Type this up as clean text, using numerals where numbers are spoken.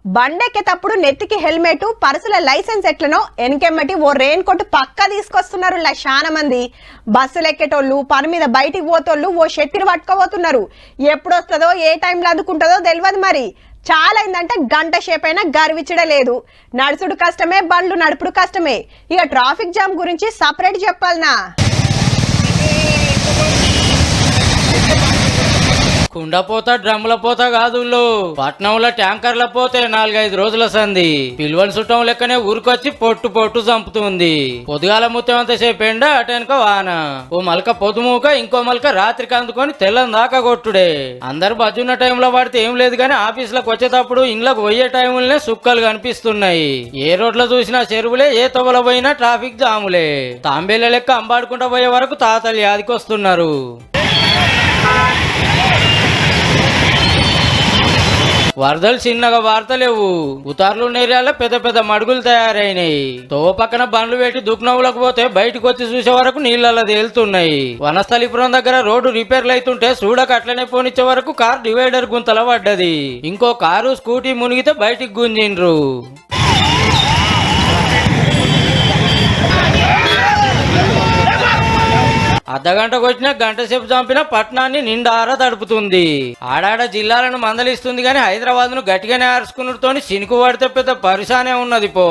బండెక్కేటప్పుడు నెత్తికి helmet, పర్సుల licence ఎట్లనో ఎనకెమ్మటి ఓ rain coat పక్కా తీసుకొస్తున్నారు. చాలా మంది బస్సులు ఎక్కేటోళ్ళు, పని మీద బయటికి పోతోళ్ళు ఓ షెత్తిరి పట్టుకోబోతున్నారు. ఎప్పుడు వస్తుందో ఏ టైంలో అందుకుంటుందో తెలియదు. మరి చాలా అయిందంటే గంట సేపైనా గర్వించడలేదు. నడుచుడు కష్టమే, బండ్లు నడుపుడు కష్టమే. ఇక ట్రాఫిక్ జామ్ గురించి సపరేట్ చెప్పాలనా? కుండపోత డ్రమ్ముల పోత కాదు, పట్నంలో ట్యాంకర్ల పోతే 4-5 రోజుల సంది పిల్వని చుట్టం లెక్కనే ఊరికొచ్చి పొట్టు పొట్టు చంపుతుంది. పొద్దుగాల ముత్తంతసేపు ఎండ, అటెనక వాన. ఓ మలక పొద్దుమూక, ఇంకో మలక రాత్రికి అందుకొని తెల్లని దాకా కొట్టుడే. అందరు బజ్జున్న టైంలో పడితే ఏం లేదు కానీ ఆఫీసులకు వచ్చేటప్పుడు ఇండ్లకు పోయే టైంలోనే సుక్కలు కనిపిస్తున్నాయి. ఏ రోడ్లో చూసినా చెరువులే, ఏ తొవల పోయినా ట్రాఫిక్ జాములే. తాంబేళ్ల లెక్క అంబాడుకుంటా పోయే వరకు తాతలు యాదికొస్తున్నారు. వరదలు చిన్నగా వార్తలేవు. ఉతార్లు నేర్యాల్లో పెద్ద పెద్ద మడుగులు తయారైనాయి. తోవ పక్కన బండ్లు పెట్టి దుక్నవులకు పోతే బయటకు వచ్చి చూసే వరకు నీళ్ళల్లో తేలుతున్నాయి. వనస్థలిపురం దగ్గర రోడ్డు రిపేర్లు అవుతుంటే చూడక అట్లనే పోనిచ్చే వరకు కార్ డివైడర్ గుంతల పడ్డది. ఇంకో కారు, స్కూటీ మునిగితే బయటికి గుంజిండ్రు. అర్ధగంటకు వచ్చినా గంట సేపు చంపిన పట్టణాన్ని నిండారా తడుపుతుంది. ఆడాడ జిల్లాలను మందలిస్తుంది గాని హైదరాబాద్ ను గట్టిగానే ఆర్చుకున్నతోని సినుకు పడితే పెద్ద పరిశానే ఉన్నది పో.